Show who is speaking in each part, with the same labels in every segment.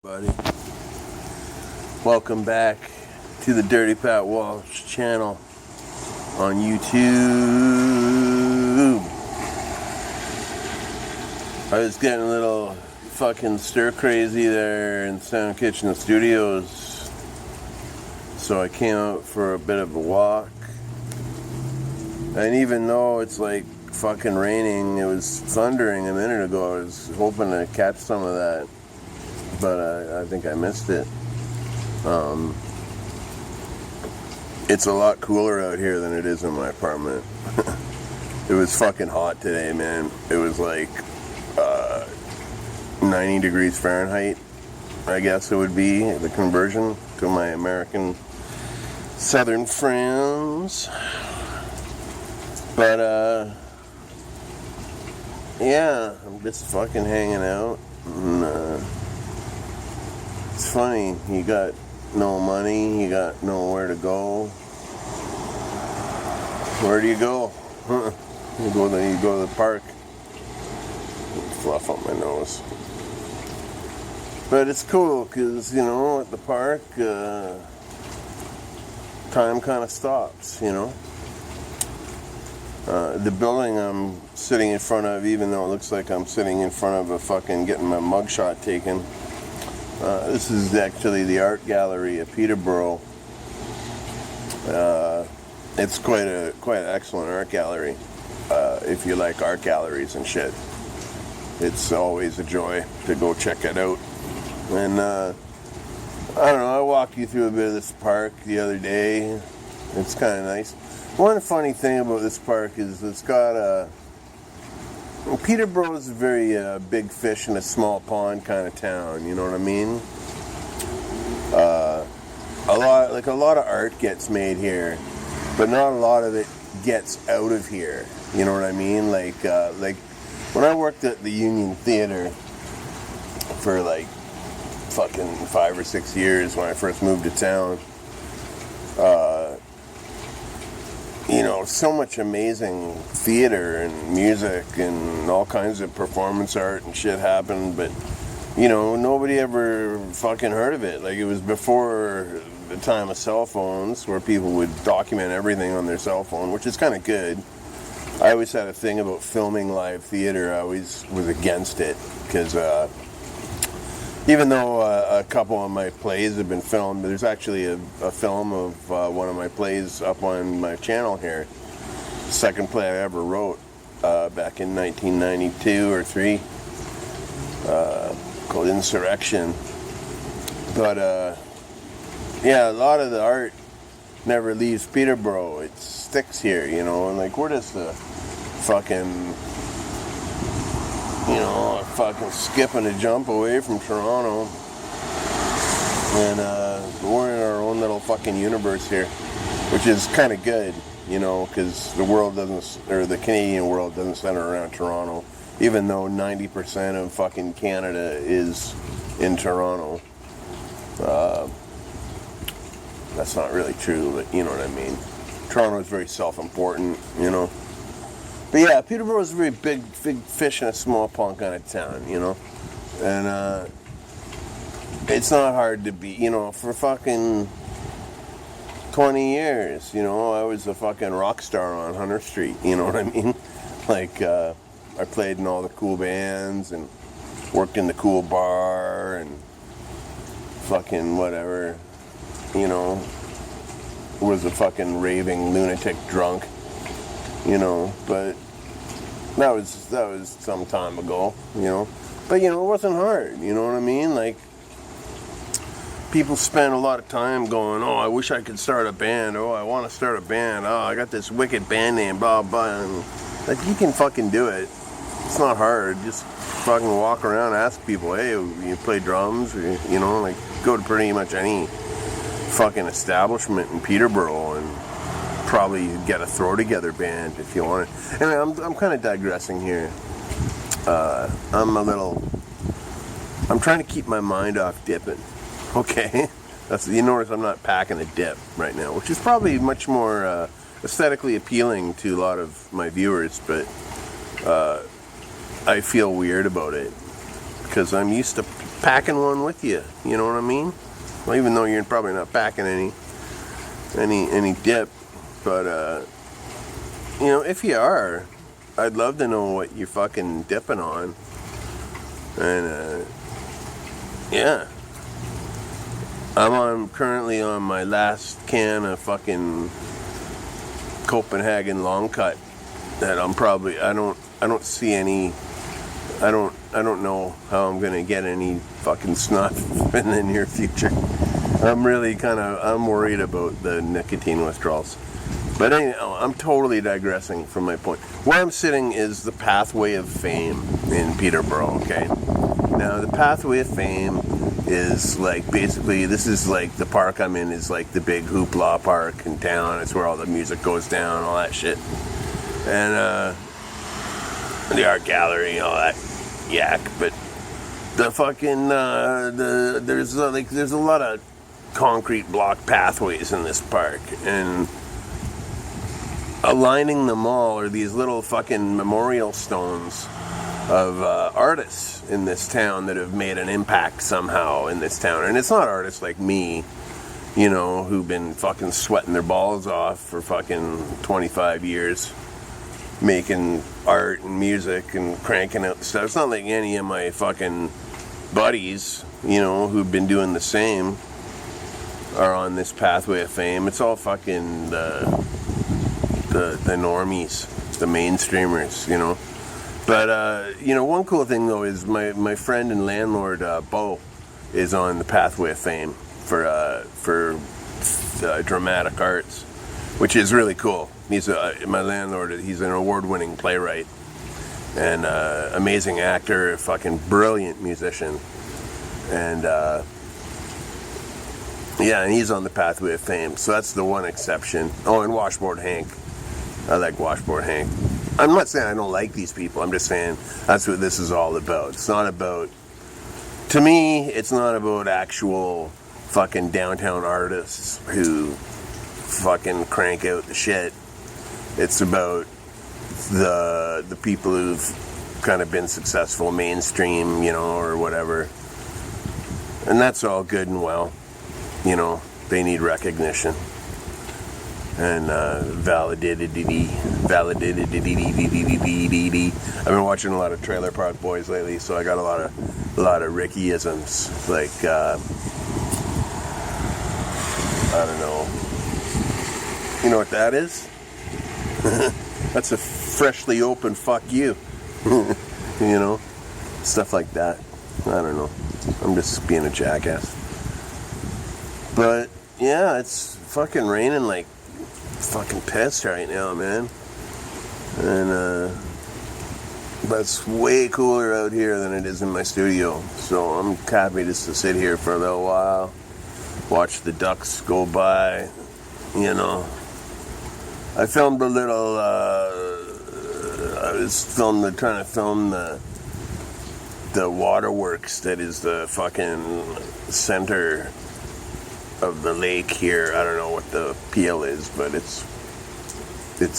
Speaker 1: Buddy, welcome back to the Dirty Pat Walsh channel on YouTube. I was getting a little fucking stir crazy there in Sound Kitchen Studios, so I came out for a bit of a walk. And even though it's like fucking raining, it was thundering a minute ago. I was hoping to catch some of that, but I think I missed it. It's a lot cooler out here than it is in my apartment. It was fucking hot today, man. It was like 90 degrees Fahrenheit, I guess it would be, the conversion to my American southern friends. But, yeah, I'm just fucking hanging out. And, it's funny, you got no money, you got nowhere to go. Where do you go? You go to the park. Fluff up my nose. But it's cool because, you know, at the park, time kind of stops, you know. The building I'm sitting in front of, even though it looks like I'm sitting in front of a fucking getting my mugshot taken, this is actually the art gallery at Peterborough. It's quite an excellent art gallery. If you like art galleries and shit, it's always a joy to go check it out. And I don't know, I walked you through a bit of this park the other day. It's kind of nice. One funny thing about this park is it's got Peterborough is a very big fish in a small pond kind of town. You know what I mean? A lot of art gets made here, but not a lot of it gets out of here. You know what I mean? Like when I worked at the Union Theater for like fucking 5 or 6 years when I first moved to town. You know, so much amazing theater and music and all kinds of performance art and shit happened, but, you know, nobody ever fucking heard of it. Like, it was before the time of cell phones where people would document everything on their cell phone, which is kind of good. I always had a thing about filming live theater. I always was against it because even though a couple of my plays have been filmed, there's actually a film of one of my plays up on my channel here. Second play I ever wrote back in 1992 or 3, called Insurrection. But yeah, a lot of the art never leaves Peterborough. It sticks here, you know. And like, we're just a fucking, you know, a fucking skip and a jump away from Toronto, and we're in our own little fucking universe here, which is kind of good, you know, because the world doesn't, or the Canadian world doesn't center around Toronto, even though 90% of fucking Canada is in Toronto. That's not really true, but you know what I mean. Toronto is very self-important, you know. But yeah, Peterborough is a very big fish in a small pond kind of town, you know. And it's not hard to be, you know, for fucking 20 years, you know, I was a fucking rock star on Hunter Street, you know what I mean? Like, I played in all the cool bands and worked in the cool bar and fucking whatever, you know, was a fucking raving lunatic drunk. You know, but that was some time ago, you know. But, you know, it wasn't hard, you know what I mean? Like, people spend a lot of time going, oh, I wish I could start a band. Oh, I want to start a band. Oh, I got this wicked band name, blah, blah. And, like, you can fucking do it. It's not hard. Just fucking walk around, ask people, hey, you play drums? Or, you know, like, go to pretty much any fucking establishment in Peterborough and probably get a throw together band if you want it. And I'm kind of digressing here. I'm trying to keep my mind off dipping. Okay, you notice I'm not packing a dip right now, which is probably much more aesthetically appealing to a lot of my viewers, but I feel weird about it because I'm used to packing one with you. You know what I mean? Well, even though you're probably not packing any dip, but you know, if you are, I'd love to know what you're fucking dipping on. And yeah, I'm currently on my last can of fucking Copenhagen long cut. That I'm probably I don't see any. I don't know how I'm gonna get any fucking snuff in the near future. I'm worried about the nicotine withdrawals. But anyhow, I'm totally digressing from my point. Where I'm sitting is the Pathway of Fame in Peterborough, okay? Now, the Pathway of Fame is like, basically, this is like, the park I'm in is like the big hoopla park in town. It's where all the music goes down, all that shit. And, the art gallery, all that yak. But the fucking, there's a lot of concrete block pathways in this park. And aligning them all are these little fucking memorial stones of artists in this town that have made an impact somehow in this town. And it's not artists like me, you know, who've been fucking sweating their balls off for fucking 25 years making art and music and cranking out stuff. It's not like any of my fucking buddies, you know, who've been doing the same are on this Pathway of Fame. It's all fucking the normies, the mainstreamers, you know. But, you know, one cool thing, though, is my friend and landlord, Bo, is on the Pathway of Fame for dramatic arts, which is really cool. He's my landlord. He's an award-winning playwright and amazing actor, fucking brilliant musician. And, yeah, and he's on the Pathway of Fame, so that's the one exception. Oh, and Washboard Hank. I like Washboard Hank. I'm not saying I don't like these people. I'm just saying that's what this is all about. It's not about, to me, it's not about actual fucking downtown artists who fucking crank out the shit. It's about the people who've kind of been successful mainstream, you know, or whatever. And that's all good and well. You know, they need recognition. And validated. I've been watching a lot of Trailer Park Boys lately, so I got a lot of Ricky-isms. Like, I don't know. You know what that is? That's a freshly opened fuck you. You know? Stuff like that. I don't know. I'm just being a jackass. But, yeah, it's fucking raining like fucking pissed right now, man. And, but it's way cooler out here than it is in my studio. So I'm happy just to sit here for a little while, watch the ducks go by, you know. I filmed a little, I was trying to film the waterworks that is the fucking center of the lake here. I don't know what the peel is, but it's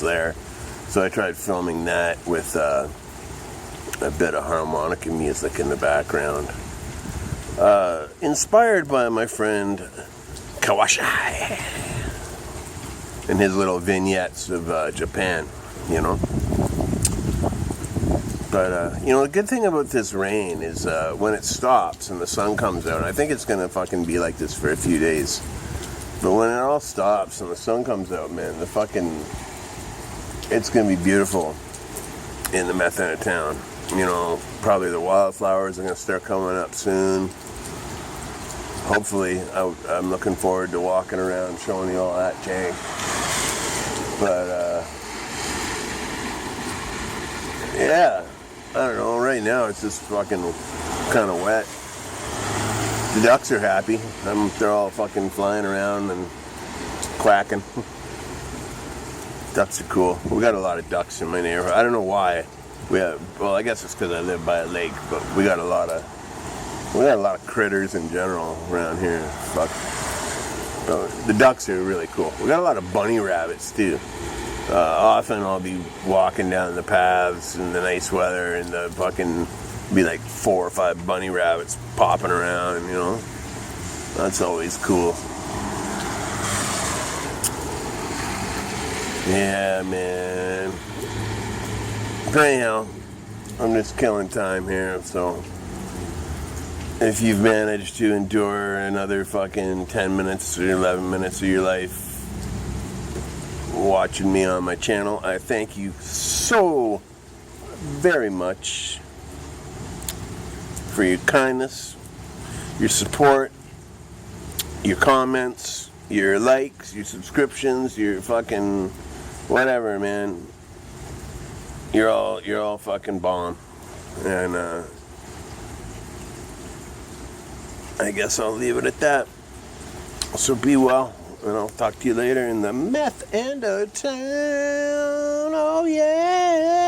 Speaker 1: there. So I tried filming that with a bit of harmonica music in the background. Inspired by my friend Kawashai and his little vignettes of Japan, you know. But, you know, the good thing about this rain is when it stops and the sun comes out, I think it's going to fucking be like this for a few days. But when it all stops and the sun comes out, man, it's going to be beautiful in the meth end of town. You know, probably the wildflowers are going to start coming up soon. Hopefully, I'm looking forward to walking around showing you all that jank. But, yeah. I don't know, right now it's just fucking kind of wet. The ducks are happy. They're all fucking flying around and quacking. Ducks are cool. We got a lot of ducks in my neighborhood. I don't know why. Well, I guess it's because I live by a lake, but we got a lot of critters in general around here. Fuck. So the ducks are really cool. We got a lot of bunny rabbits too. Often I'll be walking down the paths in the nice weather and the fucking Be like 4 or 5 bunny rabbits popping around, you know. That's always cool. Yeah, man. But anyhow, I'm just killing time here, so if you've managed to endure another fucking 10 minutes or 11 minutes of your life watching me on my channel, I thank you so very much for your kindness, your support, your comments, your likes, your subscriptions, your fucking whatever, man. You're all fucking bomb. And I guess I'll leave it at that. So be well, and I'll talk to you later in the meth end of town. Oh yeah.